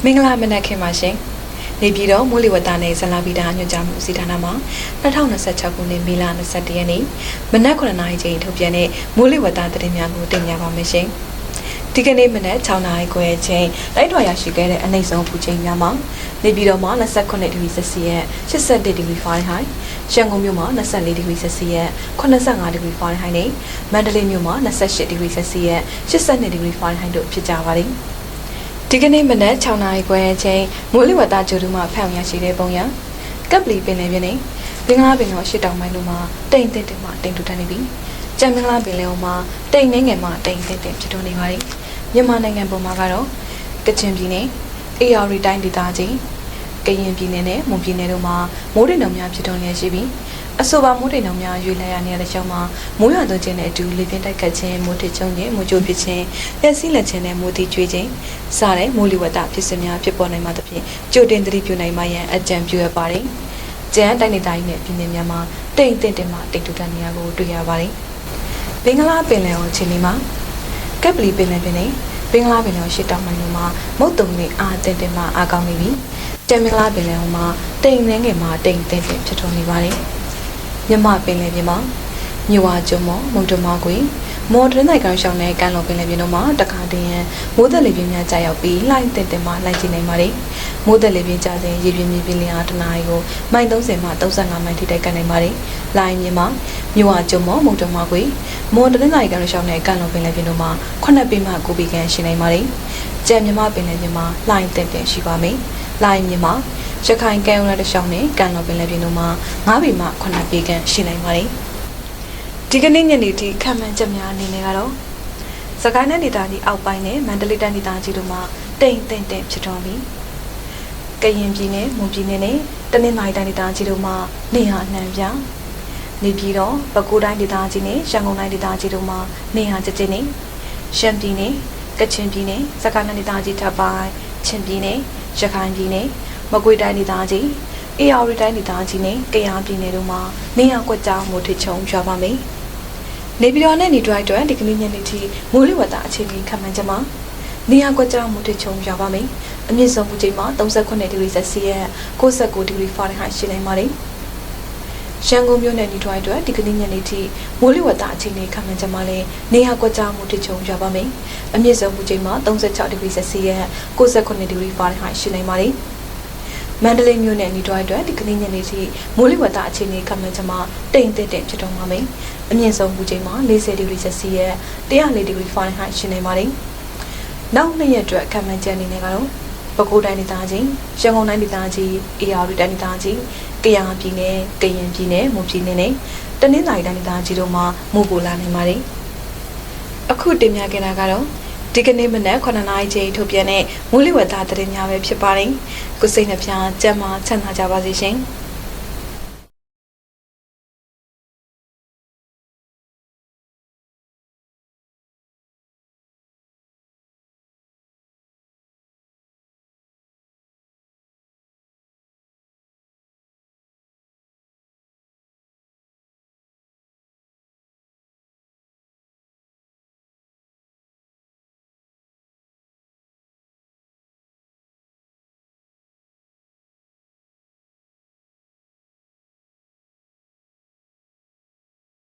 မင်္ဂလာမနက်ခင်းပါရှင်နေပြည်တော်မိုးလေဝသနဲ့ဇလာဗီတာညွှန်ကြားမှုစီဌာနမှာ2026ခုနှစ်မေလ22ရက်နေ့မနက်9:00နာရီချိန်ထုတ်ပြန်တဲ့မိုးလေဝသသတင်းများကိုတင်ပြပါမယ်ရှင်ဒီကနေ့မနက်6:00နာရီခွဲချိန်တိုက်တော်ရရှိခဲ့တဲ့အနည်းဆုံးပူချိန်များမှာနေပြည်တော်မှာ29ဒီဂရီဆယ်စီယပ်81ဒီဂရီဖာရင်ဟိုက်ရန်ကုန်မြို့မှာ24ဒီဂရီဆယ်စီယပ်85ဒီဂရီဖာရင်ဟိုက်နဲ့မန္တလေးမြို့မှာ28ဒီဂရီဆယ်စီယပ်82ဒီဂရီဖာရင်ဟိုက်တို့ဖြစ်ကြပါတယ်ဒီကနေ့မနက်6:00နာရီခွဲချိန်မိုးလေဝသကြိုးတူမှဖန်ရရှိတဲ့ပုံရကပ်ပလီပင်လယ်ပြင်နဲ့ဘင်္ဂလားပင်လယ်ရှစ်တောင်ပိုင်းတို့မှာတိမ်တင်တင်မှတိမ်ထူထပ်နေပြီးကြံမင်္ဂလာပင်လယ်အော်မှာတိမ်နှင်းငယ်မှတိမ်တင်တင်ဖြစ်တော်နေပါတယ်မြန်မာနိုင်ငံပေါ်မှာကတော့ကချင်ပြည်နယ်အေရရီတိုင်းဒေသကြီးကရင်ပြည်နယ်နဲ့မွန်ပြည်နယ်တို့မှာမိုးတိမ်နှောင်များဖြစ်တော်လျက်ရှိပြီးအဆိုပါမိုးတိမ်နှောင်များရွေ့လည်ရနေတဲ့ကြောင့်မှာမိုးရွာသွန်းခြင်းနဲ့အတူလေပြင်းတိုက်ခတ်ခြင်းမိုးထစ်ချုံခြင်းမိုးကြိုးဖြစ်ခြင်းလက်စီးလက်ခြင်းနဲ့မိုးတိကျွေးခြင်းစတဲ့မိုးလေဝသဖြစ်စဉ်များဖြစ်ပေါ်နိုင်မှာသဖြင့်ကြိုတင်သတိပြုနိုင်မှရန်အကြံပြုရပါတယ်။ကျန်းတိုင်းဒေသကြီးနဲ့ပြည်နယ်များမှာတိမ်တင်တင်မှတိမ်ထူထပ်နေရကိုတွေ့ရပါတယ်။ဘင်္ဂလားပင်လယ်အော်ခြေနေမှာကပ်ပလီပင်လယ်ပြင်နဲ့ဘင်္ဂလားပင်လယ်ရှစ်တောင်ပိုင်းတို့မှာမုတ်တုံနဲ့အားတင်တင်မှအားကောင်းနေပြီးကြံမင်္ဂလာပင်လယ်အော်မှာတိမ်နှင်းငယ်မှတိမ်တင်တင်ဖြစ်တော်နေပါတယ်။မြမပင်လယ်ပြင်မှာမြဝကျွန်းမော်မုံတမကွေမော်ဒရင်းနိုင်ငံရှောင်းတဲ့ကန်လော်ပင်လယ်ပြင်တို့မှာတခါတည်းရန်မိုးသက်လေပြင်းများကြာရောက်ပြီးလှိုင်းတင်တင်မှလှိုင်းကျနေပါတယ်။မိုးသက်လေပြင်းကြာစဉ်ရေပြင်းမြေပြင်းလျာတနာရီကိုမိုင်30မှ35မိုင်ထိတိုက်ကပ်နိုင်ပါတယ်။လှိုင်းမြင်မှာမြဝကျွန်းမော်မုံတမကွေမော်ဒရင်းနိုင်ငံရှောင်းတဲ့ကန်လော်ပင်လယ်ပြင်တို့မှာ9ပေမှ9ပေခန့်ရှိနိုင်ပါတယ်။ကြံမြမပင်လယ်ပြင်မှာလှိုင်းတင်တင်ရှိပါမယ်။လှိုင်းမြင်မှာရခိုင်ကဲုံရတဲ့ရှောင်းနဲ့ကန်လော်ပင်လယ်ပြင်တို့မှာ9ပေမှ9ပေခန့်ရှိနိုင်ပါတယ်။ဒီကနေ့ညနေထိခံမှန်းချက်များအနေနဲ့ကတော့စကိုင်းနယ်ဒေသကြီးအောက်ပိုင်းနဲ့မန္တလေးတိုင်းဒေသကြီးတို့မှာတိမ်တင်တင်ဖြစ်တော်ပြီးကရင်ပြည်နယ်မွန်ပြည်နယ်နဲ့တနင်္သာရီတိုင်းဒေသကြီးတို့မှာနေရာနှံပြနေပြည်တော်ပဲခူးတိုင်းဒေသကြီးနဲ့ရန်ကုန်တိုင်းဒေသကြီးတို့မှာနေရာကျကျနဲ့ရှမ်းပြည်နယ်ကချင်ပြည်နယ်စကိုင်းနယ်ဒေသကြီးထပ်ပိုင်းချင်းပြည်နယ်ရခိုင်ပြည်နယ်မကွေးတိုင်းဒေသကြီးအေရရီတိုင်းဒေသကြီးနဲ့ကယားပြည်နယ်တို့မှာနေရာကွက်ကြားမိုးထစ်ချုံရွာပါမယ်နေပြည်တော်နဲ့နေဒရိုက်တွင်ဒီကနေ့ညနေထိမိုးလေဝသအခြေအနေခန့်မှန်းချက်မှာနေရာကွက်ကြားမိုးထစ်ချုံရွာပါမယ်အမြင့်ဆုံးပူချိန်မှာ38ဒီဂရီဆယ်စီယပ်69ဒီဂရီဖာရင်ဟိုက်ရှိနိုင်ပါတယ်ရန်ကုန်မြို့နယ်နေဒရိုက်တွင်ဒီကနေ့ညနေထိမိုးလေဝသအခြေအနေခန့်မှန်းချက်မှာလည်းနေရာကွက်ကြားမိုးထစ်ချုံရွာပါမယ်အမြင့်ဆုံးပူချိန်မှာ36ဒီဂရီဆယ်စီယပ်69ဒီဂရီဖာရင်ဟိုက်ရှိနိုင်ပါတယ်မန္တလေးမြို့နယ်နေတွိုင်းတွင်ဒီကနေ့ညနေထိမိုးလေဝသအခြေအနေခန့်မှန်းချက်မှာတိမ်တင်တင်ဖြစ်တော်မှာမယ်။အမြင့်ဆုံးပူချိန်မှာ40ဒီဂရီဆယ်စီယပ်104ဒီဂရီဖာရင်ဟိုက်ရှိနေပါတယ်။နောက်2ရက်အတွက်ခန့်မှန်းချက်အနေနဲ့ကတော့ပဲခူးတိုင်းဒေသကြီး၊ရန်ကုန်တိုင်းဒေသကြီး၊အေရရီတိုင်းဒေသကြီး၊ကယားပြည်နယ်၊ကရင်ပြည်နယ်၊မွန်ပြည်နယ်နဲ့တနင်္သာရီတိုင်းဒေသကြီးတို့မှာမိုးပိုလာနိုင်ပါတယ်။အခုတင်ပြခဲ့တာကတော့ဒီကနေ့မနက်9:00နာရီချိန်ထုတ်ပြန်တဲ့မိုးလေဝသသတင်းများပဲဖြစ်ပါတယ်။ကိုစိတ်နှပြကျန်းမာချမ်းသာကြပါစေရှင်။